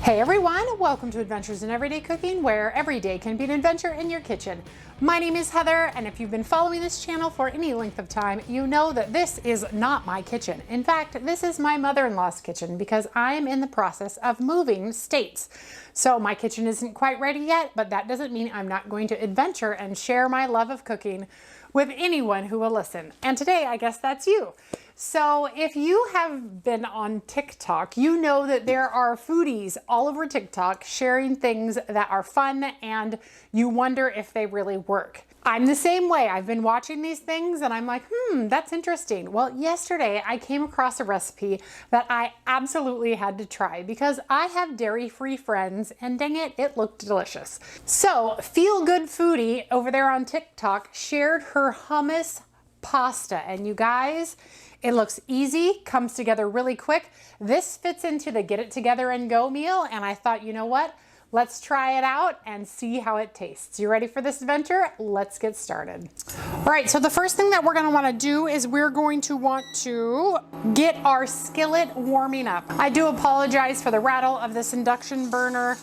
Hey everyone, welcome to Adventures in Everyday Cooking, where every day can be an adventure in your kitchen. My name is Heather, and if you've been following this channel for any length of time, you know that this is not my kitchen. In fact, this is my mother-in-law's kitchen because I am in the process of moving states. So my kitchen isn't quite ready yet, but that doesn't mean I'm not going to adventure and share my love of cooking with anyone who will listen. And today, I guess that's you. So if you have been on TikTok, you know that there are foodies all over TikTok sharing things that are fun and you wonder if they really work. I'm the same way. I've been watching these things and I'm like, that's interesting. Well, yesterday I came across a recipe that I absolutely had to try because I have dairy-free friends and dang it, it looked delicious. So FeelGoodFoodie over there on TikTok shared her hummus pasta, and you guys, it looks easy, comes together really quick. This fits into the get it together and go meal, and I thought, you know what? Let's try it out and see how it tastes. You ready for this adventure? Let's get started. All right, so the first thing that we're gonna wanna do is we're going to want to get our skillet warming up. I do apologize for the rattle of this induction burner.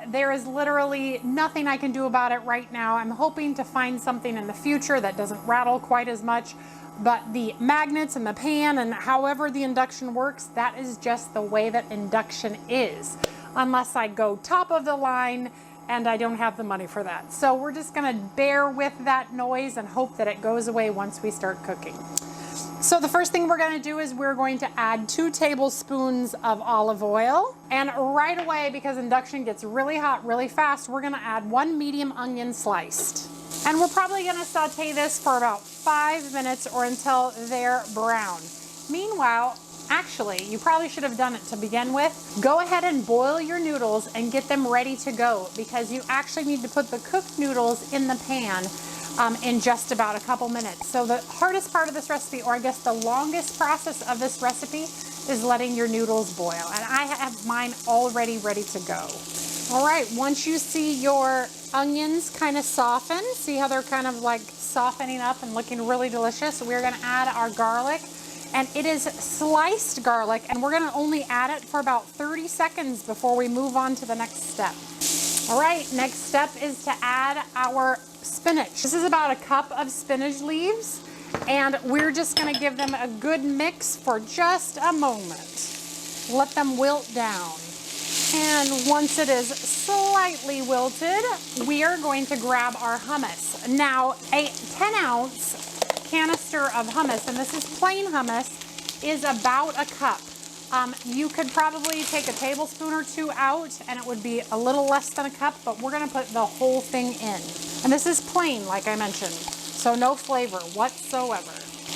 There is literally nothing I can do about it right now. I'm hoping to find something in the future that doesn't rattle quite as much, but the magnets and the pan and however the induction works, that is just the way that induction is, unless I go top of the line and I don't have the money for that. So we're just gonna bear with that noise and hope that it goes away once we start cooking. So the first thing we're gonna do is we're going to add 2 tablespoons of olive oil. And right away, because induction gets really hot really fast, we're gonna add 1 medium onion sliced. And we're probably gonna saute this for about 5 minutes or until they're brown. Meanwhile, actually, you probably should have done it to begin with. Go ahead and boil your noodles and get them ready to go because you actually need to put the cooked noodles in the pan in just about a couple minutes. So the hardest part of this recipe, or I guess the longest process of this recipe, is letting your noodles boil. And I have mine already ready to go. All right, once you see your onions kind of soften, see how they're kind of like softening up and looking really delicious, we're gonna add our garlic. And it is sliced garlic, and we're gonna only add it for about 30 seconds before we move on to the next step. All right, next step is to add our spinach. This is about a cup of spinach leaves, and we're just gonna give them a good mix for just a moment. Let them wilt down. And once it is slightly wilted, we are going to grab our hummus. Now, a 10-ounce canister of hummus, and this is plain hummus, is about a cup. You could probably take a tablespoon or 2 out and it would be a little less than a cup, but we're gonna put the whole thing in. And this is plain, like I mentioned, so no flavor whatsoever.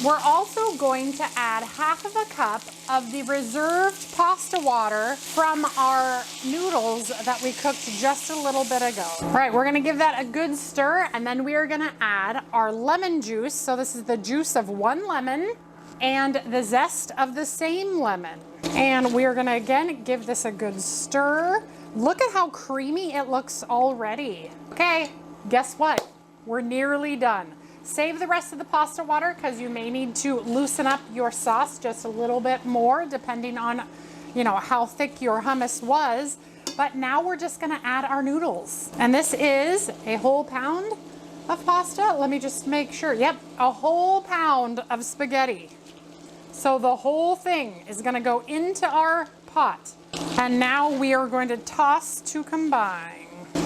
We're also going to add half of a cup of the reserved pasta water from our noodles that we cooked just a little bit ago. All right, we're gonna give that a good stir, and then we are gonna add our lemon juice. So this is the juice of 1 lemon and the zest of the same lemon. And we are gonna, again, give this a good stir. Look at how creamy it looks already. Okay, guess what? We're nearly done. Save the rest of the pasta water because you may need to loosen up your sauce just a little bit more depending on, you know, how thick your hummus was. But now we're just gonna add our noodles. And this is a whole pound of pasta. Let me just make sure. Yep, a whole pound of spaghetti. So the whole thing is gonna go into our pot. And now we are going to toss to combine.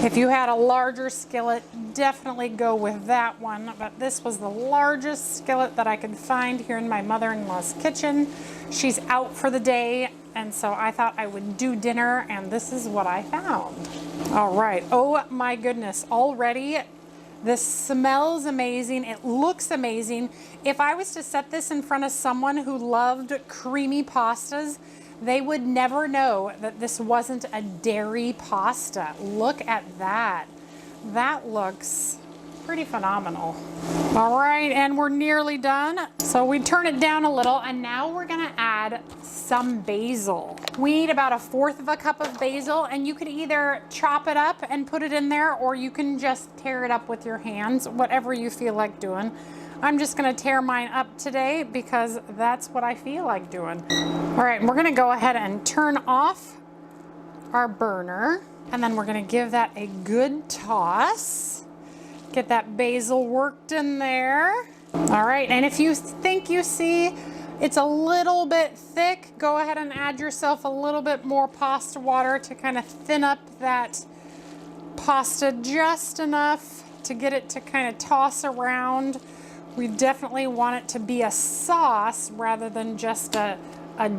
If you had a larger skillet, definitely go with that one, but this was the largest skillet that I could find here in my mother-in-law's kitchen. She's out for the day, and so I thought I would do dinner, and this is what I found. All right, oh my goodness, already this smells amazing, it looks amazing. If I was to set this in front of someone who loved creamy pastas, they would never know that this wasn't a dairy pasta. Look at that. That looks pretty phenomenal. All right, and we're nearly done. So we turn it down a little, and now we're gonna add some basil. We need about 1/4 of a cup of basil, and you could either chop it up and put it in there, or you can just tear it up with your hands, whatever you feel like doing. I'm just gonna tear mine up today because that's what I feel like doing. All right, we're gonna go ahead and turn off our burner. And then we're gonna give that a good toss. Get that basil worked in there. All right, and if you think you see it's a little bit thick, go ahead and add yourself a little bit more pasta water to kind of thin up that pasta just enough to get it to kind of toss around. We definitely want it to be a sauce rather than just a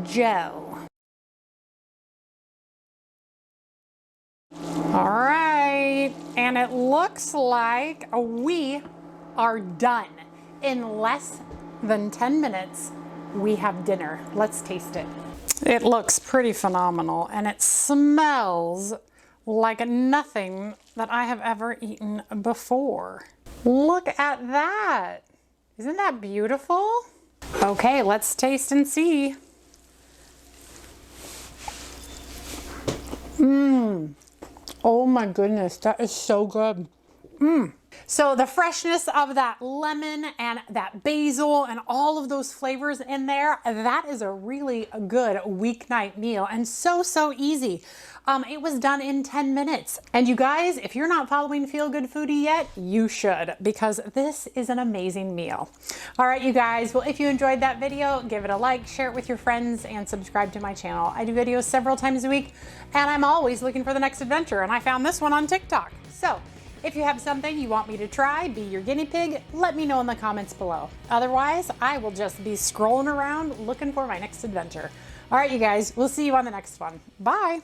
gel. All right, and it looks like we are done. In less than 10 minutes, we have dinner. Let's taste it. It looks pretty phenomenal, and it smells like nothing that I have ever eaten before. Look at that. Isn't that beautiful? Okay, let's taste and see. Oh my goodness, that is so good. So the freshness of that lemon and that basil and all of those flavors in there, that is a really good weeknight meal, and so easy. It was done in 10 minutes. And you guys, if you're not following Feel Good Foodie yet, you should, because this is an amazing meal. All right, you guys, well, if you enjoyed that video, give it a like, share it with your friends, and subscribe to my channel. I do videos several times a week, and I'm always looking for the next adventure, and I found this one on TikTok. So if you have something you want me to try, be your guinea pig, let me know in the comments below. Otherwise, I will just be scrolling around looking for my next adventure. All right, you guys, we'll see you on the next one. Bye.